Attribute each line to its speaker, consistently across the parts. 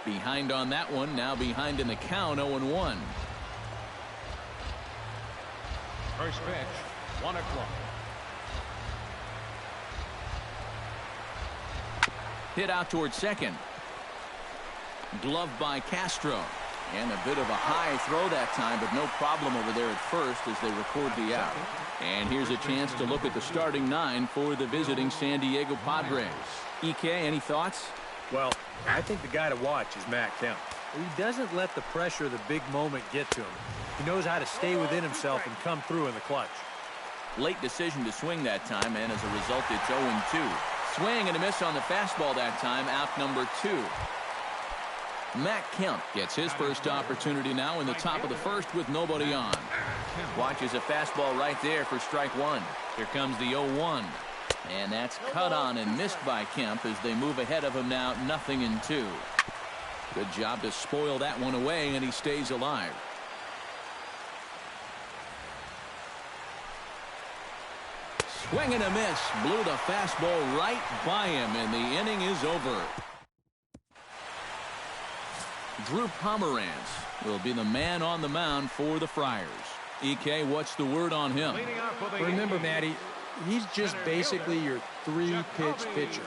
Speaker 1: Behind on that one, now behind in the count, 0-1.
Speaker 2: First pitch, 1 o'clock.
Speaker 1: Hit out towards second. Gloved by Castro. And a bit of a high throw that time, but no problem over there at first as they record the out. And here's a chance to look at the starting 9 for the visiting San Diego Padres. EK, any thoughts?
Speaker 3: Well, I think the guy to watch is Matt Kemp. He doesn't let the pressure of the big moment get to him. He knows how to stay within himself and come through in the clutch.
Speaker 1: Late decision to swing that time, and as a result, it's 0-2. Swing and a miss on the fastball that time, out number 2. Matt Kemp gets his first opportunity now in the top of the first with nobody on. Watches a fastball right there for strike 1. Here comes the 0-1. And that's cut on and missed by Kemp as they move ahead of him now, 0-2. Good job to spoil that one away, and he stays alive. Swing and a miss. Blew the fastball right by him, and the inning is over. Drew Pomeranz will be the man on the mound for the Friars. EK, what's the word on him?
Speaker 3: Remember, Matty, he's just basically your 3-pitch pitcher.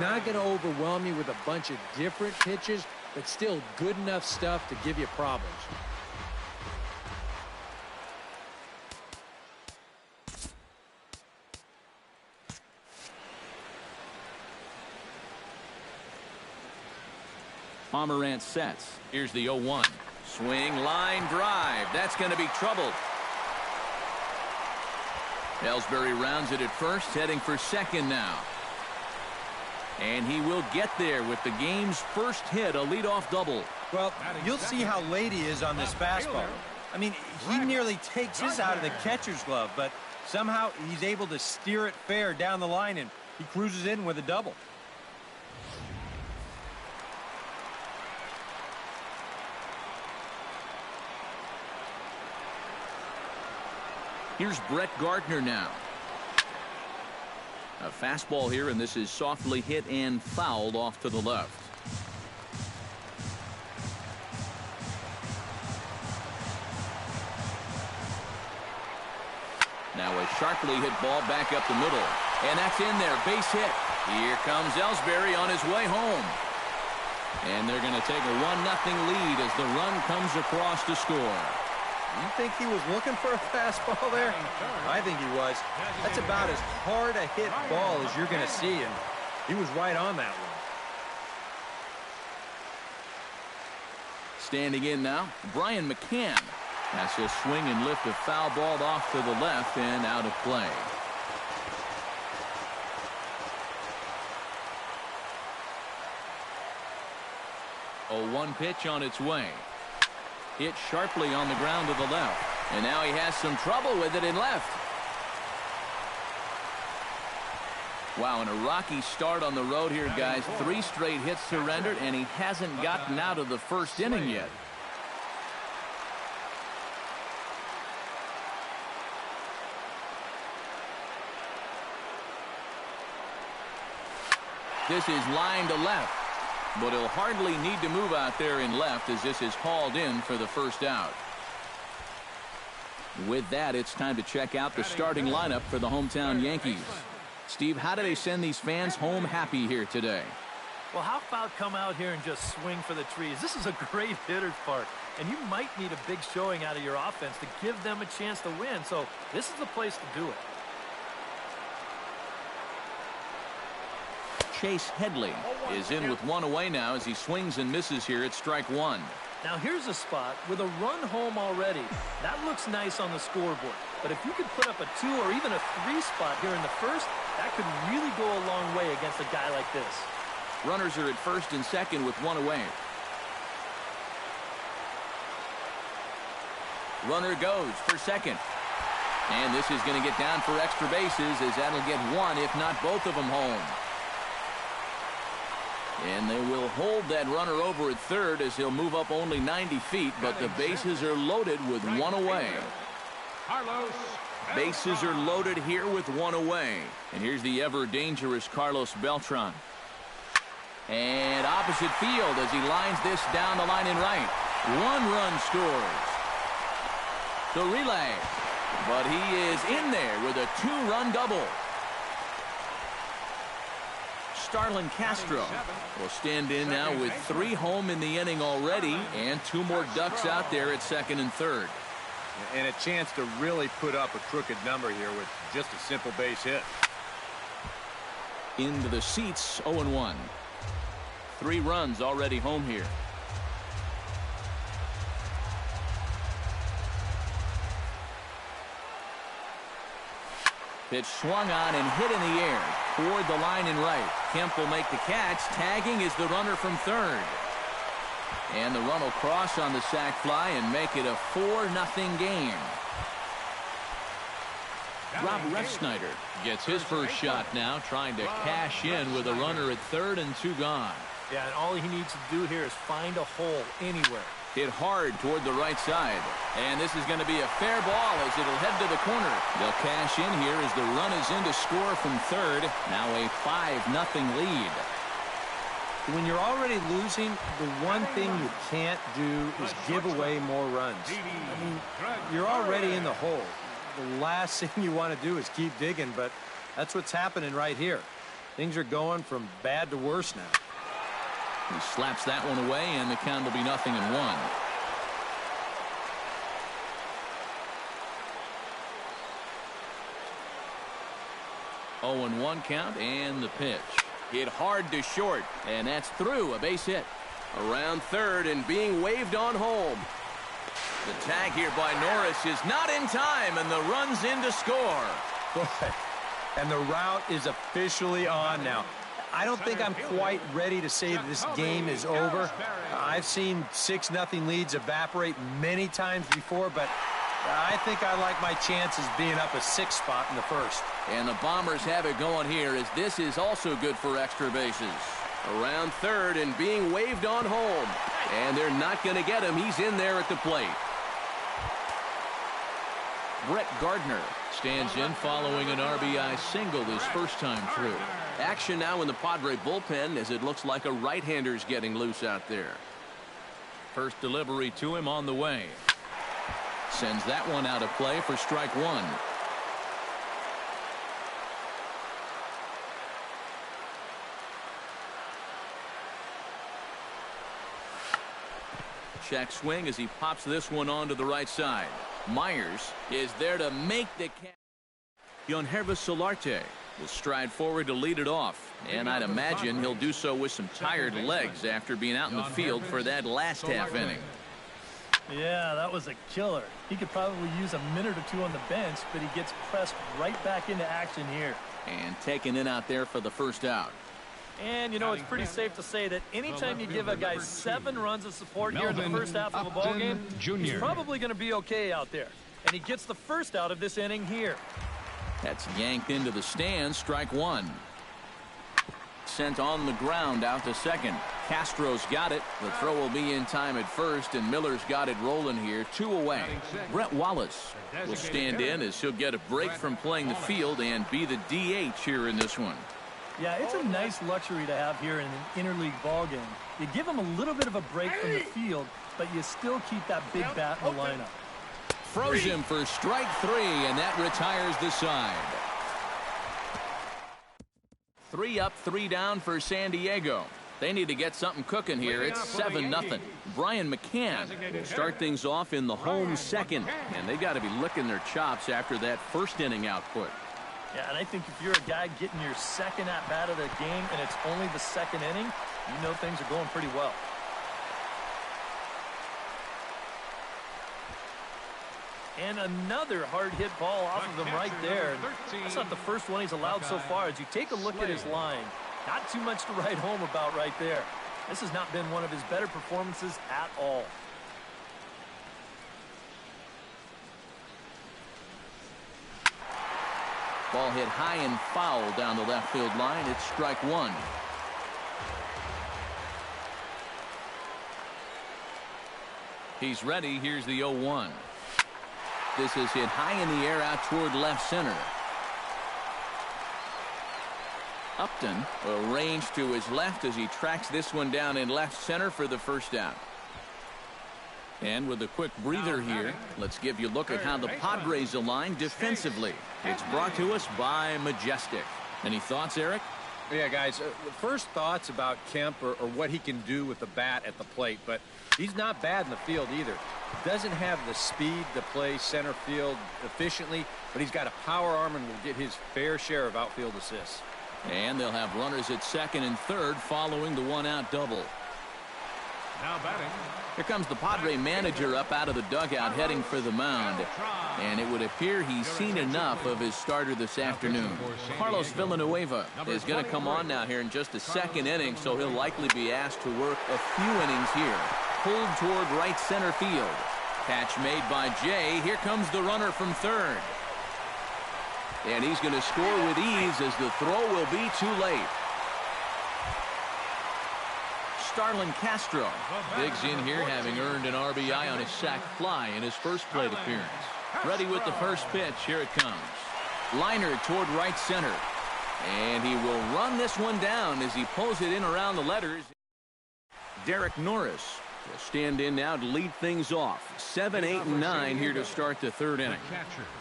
Speaker 3: Not going to overwhelm you with a bunch of different pitches, but still good enough stuff to give you problems.
Speaker 1: Pomerantz sets. Here's the 0-1. Swing, line, drive. That's going to be trouble. Ellsbury rounds it at first, heading for second now. And he will get there with the game's first hit, a leadoff double.
Speaker 4: Well, you'll see how late he is on this fastball. I mean, he nearly takes his out of the catcher's glove, but somehow he's able to steer it fair down the line, and he cruises in with a double.
Speaker 1: Here's Brett Gardner now. A fastball here, and this is softly hit and fouled off to the left. Now a sharply hit ball back up the middle. And that's in there. Base hit. Here comes Ellsbury on his way home. And they're going to take a 1-0 lead as the run comes across to score.
Speaker 4: You think he was looking for a fastball there? I think he was. That's about as hard a hit ball as you're going to see, and he was right on that one.
Speaker 1: Standing in now, Brian McCann. That's a swing and lift of foul ball off to the left and out of play. A 1 pitch on its way. Hit sharply on the ground to the left. And now he has some trouble with it in left. Wow, and a rocky start on the road here, guys. 3 straight hits surrendered, and he hasn't gotten out of the first inning yet. This is line to left. But he'll hardly need to move out there in left as this is hauled in for the first out. With that, it's time to check out the starting lineup for the hometown Yankees. Steve, how do they send these fans home happy here today?
Speaker 5: Well, how about come out here and just swing for the trees? This is a great hitter's park, and you might need a big showing out of your offense to give them a chance to win. So this is the place to do it.
Speaker 1: Chase Headley is in with 1 away now as he swings and misses here at strike 1.
Speaker 5: Now here's a spot with a run home already. That looks nice on the scoreboard. But if you could put up a 2 or even a 3 spot here in the first, that could really go a long way against a guy like this.
Speaker 1: Runners are at first and second with 1 away. Runner goes for second. And this is going to get down for extra bases as that'll get 1, if not both of them, home. And they will hold that runner over at third as he'll move up only 90 feet, but the bases are loaded with 1 away. Bases are loaded here with 1 away. And here's the ever dangerous Carlos Beltran. And opposite field as he lines this down the line in right. 1 run scores. The relay. But he is in there with a 2-run double. Starlin Castro will stand in now with 3 home in the inning already and 2 more ducks out there at second and third.
Speaker 4: And a chance to really put up a crooked number here with just a simple base hit.
Speaker 1: Into the seats, 0-1. 3 runs already home here. Pitch swung on and hit in the air toward the line in right. Kemp will make the catch. Tagging is the runner from third. And the run will cross on the sac fly and make it a 4-0 game. Rob Refsnyder gets his first shot now, trying to cash in with a runner at third and 2 gone.
Speaker 5: Yeah, and all he needs to do here is find a hole anywhere.
Speaker 1: Hit hard toward the right side. And this is going to be a fair ball as it'll head to the corner. They'll cash in here as the run is in to score from third. Now a 5-0 lead.
Speaker 4: When you're already losing, the one thing you can't do is give away more runs. I mean, you're already in the hole. The last thing you want to do is keep digging, but that's what's happening right here. Things are going from bad to worse now.
Speaker 1: He slaps that one away, and the count will be 0-1. Oh, and 1 count, and the pitch. Hit hard to short, and that's through. A base hit. Around third and being waved on home. The tag here by Norris is not in time, and the run's in to score.
Speaker 4: And the route is officially on now. I don't think I'm quite ready to say that this game is over. I've seen 6-0 leads evaporate many times before, but I think I like my chances being up a 6 spot in the first.
Speaker 1: And the Bombers have it going here as this is also good for extra bases. Around third and being waved on home. And they're not going to get him. He's in there at the plate. Brett Gardner stands in following an RBI single his first time through. Action now in the Padre bullpen as it looks like a right-hander's getting loose out there. First delivery to him on the way. Sends that one out of play for strike 1. Check swing as he pops this one onto the right side. Myers is there to make the catch. Yonhervis Solarte will stride forward to lead it off, and I'd imagine he'll do so with some tired legs after being out in the field for that last half inning.
Speaker 5: Yeah, that was a killer. He could probably use a minute or 2 on the bench, but he gets pressed right back into action here.
Speaker 1: And taken in out there for the first out.
Speaker 5: And, you know, it's pretty safe to say that anytime you give a guy 7 runs of support here in the first half of a ball game, he's probably going to be okay out there. And he gets the first out of this inning here.
Speaker 1: That's yanked into the stands, strike 1. Sent on the ground out to second. Castro's got it. The throw will be in time at first, and Miller's got it rolling here. 2 away. Brett Wallace will stand in as he'll get a break from playing the field and be the DH here in this one.
Speaker 5: Yeah, it's a nice luxury to have here in an interleague ball game. You give him a little bit of a break from the field, but you still keep that big bat in the lineup.
Speaker 1: Froze him for strike 3, and that retires the side. 3 up, 3 down for San Diego. They need to get something cooking here. It's 7-0. Brian McCann will start things off in the home second, and they got to be licking their chops after that first inning output.
Speaker 5: Yeah, and I think if you're a guy getting your second at-bat of the game and it's only the second inning, you know things are going pretty well. And another hard hit ball off of him right there. And that's not the first one he's allowed so far. As you take a look at his line, not too much to write home about right there. This has not been one of his better performances at all.
Speaker 1: Ball hit high and foul down the left field line. It's strike 1. He's ready. Here's the 0-1. This is hit high in the air out toward left center. Upton arranged to his left as he tracks this one down in left center for the first down. And with a quick breather here, let's give you a look at how the Padres align defensively. It's brought to us by Majestic. Any thoughts, Eric?
Speaker 4: Yeah, guys, first thoughts about Kemp or what he can do with the bat at the plate, but he's not bad in the field either. Doesn't have the speed to play center field efficiently, but he's got a power arm and will get his fair share of outfield assists.
Speaker 1: And they'll have runners at second and third following the one-out double.
Speaker 2: Now batting.
Speaker 1: Here comes the Padre manager up out of the dugout heading for the mound. And it would appear he's seen enough of his starter this afternoon. Carlos Villanueva is going to come on now here in just a second inning, so he'll likely be asked to work a few innings here. Pulled toward right center field. Catch made by Jay. Here comes the runner from third. And he's going to score with ease as the throw will be too late. Starlin Castro digs in here, having earned an RBI on a sac fly in his first plate appearance. Ready with the first pitch. Here it comes. Liner toward right center. And he will run this one down as he pulls it in around the letters. Derek Norris will stand in now to lead things off. 7, 8, and 9 here to start the third inning.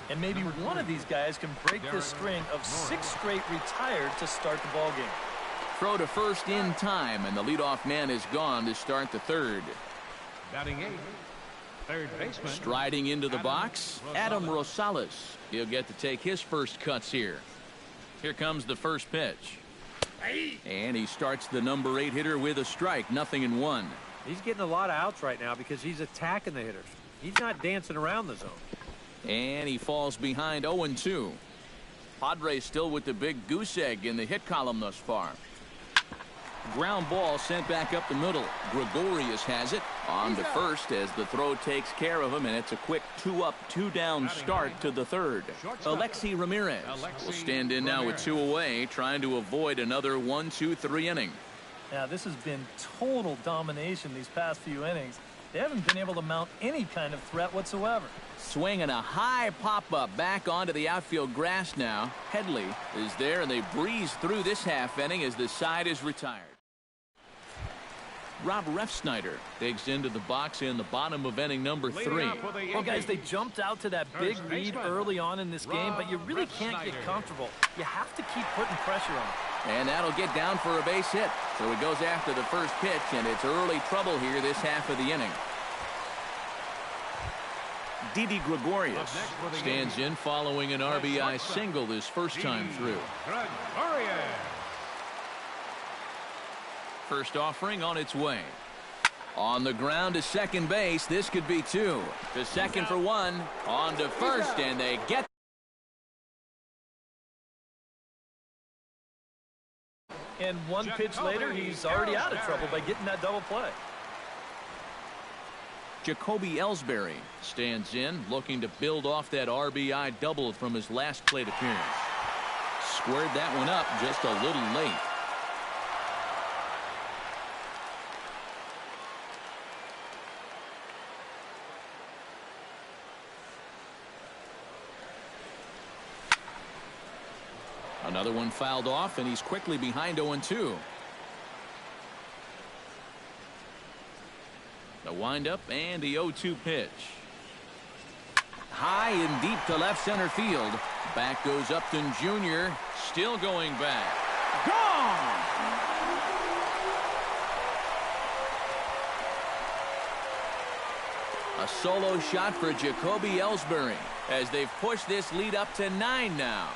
Speaker 5: And maybe one of these guys can break this string of 6 straight retired to start the ballgame.
Speaker 1: Throw to first in time, and the leadoff man is gone to start the third.
Speaker 2: Batting 8. Third baseman.
Speaker 1: Striding into the box, Adam Rosales. He'll get to take his first cuts here. Here comes the first pitch. And he starts the number 8 hitter with a strike, 0-1.
Speaker 4: He's getting a lot of outs right now because he's attacking the hitters. He's not dancing around the zone.
Speaker 1: And he falls behind 0-2. Padres still with the big goose egg in the hit column thus far. Ground ball sent back up the middle. Gregorius has it on to first as the throw takes care of him, and it's a quick 2-up, 2-down start to the third. Alexi Ramirez will stand in now with 2 away, trying to avoid another 1-2-3 inning.
Speaker 5: Now, this has been total domination these past few innings. They haven't been able to mount any kind of threat whatsoever.
Speaker 1: Swinging a high pop-up back onto the outfield grass now. Headley is there, and they breeze through this half inning as the side is retired. Rob Refsnyder digs into the box in the bottom of inning number 3.
Speaker 5: Well, guys, they jumped out to that big lead early on in this game, but you really can't get comfortable. You have to keep putting pressure on it.
Speaker 1: And that'll get down for a base hit. So he goes after the first pitch, and it's early trouble here this half of the inning. Didi Gregorius stands in following an RBI single his first time through. First offering on its way. On the ground to second base. This could be 2. To second for 1. On to first, and they get.
Speaker 5: And 1 pitch later, he's already out of trouble by getting that double play.
Speaker 1: Jacoby Ellsbury stands in, looking to build off that RBI double from his last plate appearance. Squared that one up just a little late. Another one fouled off, and he's quickly behind 0-2. The windup and the 0-2 pitch. High and deep to left center field. Back goes Upton Jr. Still going back. Gone! A solo shot for Jacoby Ellsbury as they've pushed this lead up to 9 now.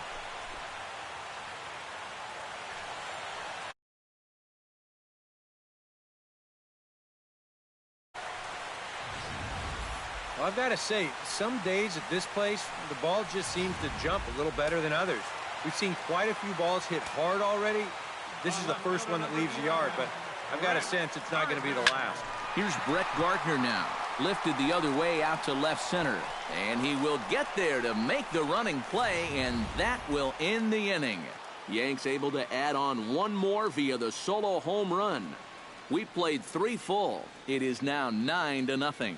Speaker 4: Well, I've got to say, some days at this place, the ball just seems to jump a little better than others. We've seen quite a few balls hit hard already. This is the first one that leaves the yard, but I've got a sense it's not going to be the last.
Speaker 1: Here's Brett Gardner now. Lifted the other way out to left center. And he will get there to make the running play, and that will end the inning. Yanks able to add on one more via the solo home run. We played 3 full. It is now 9-0.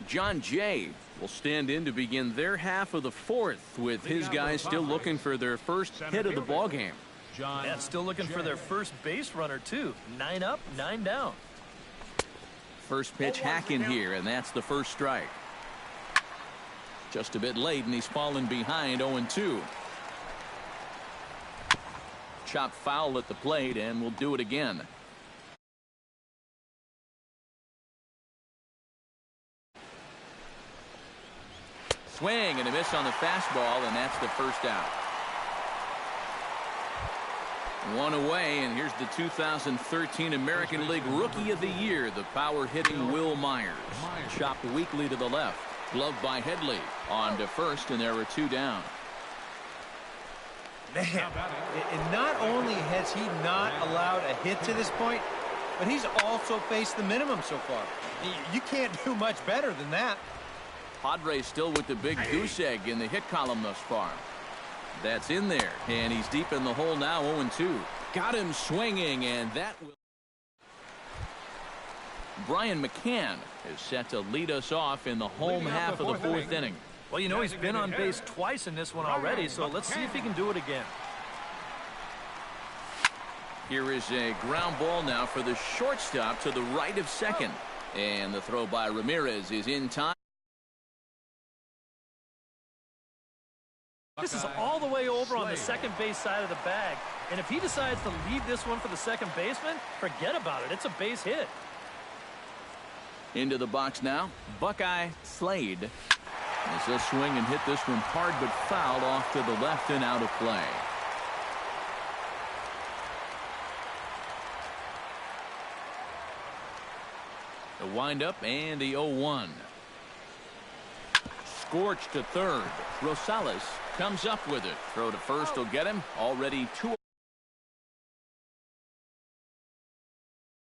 Speaker 1: John Jay will stand in to begin their half of the fourth with his guys still looking for their first hit of the ball game.
Speaker 5: Yeah, still looking for their first base runner, too. 9 up, 9 down.
Speaker 1: First pitch hacking here, and that's the first strike. Just a bit late, and he's fallen behind 0-2. Chop foul at the plate, and we'll do it again. Swing and a miss on the fastball, and that's the first out. One away, and here's the 2013 American League Rookie of the Year, the power-hitting Will Myers. Chopped weakly to the left. Gloved by Headley. On to first, and there are 2 down.
Speaker 4: Man, and not only has he not allowed a hit to this point, but he's also faced the minimum so far. You can't do much better than that.
Speaker 1: Padres still with the big goose egg in the hit column thus far. That's in there, and he's deep in the hole now, 0-2. Got him swinging, and that will... Brian McCann is set to lead us off in the home half of the 4th inning.
Speaker 5: Well, you know, he's been on base twice in this one already, so let's see if he can do it again.
Speaker 1: Here is a ground ball now for the shortstop to the right of second. And the throw by Ramirez is in time.
Speaker 5: This is all the way over on the second base side of the bag. And if he decides to leave this one for the second baseman, forget about it. It's a base hit.
Speaker 1: Into the box now, Buckeye Slade. As he'll swing and hit this one hard but fouled off to the left and out of play. The windup and the 0-1. Scorched to third. Rosales comes up with it. Throw to first will get him. Already 2.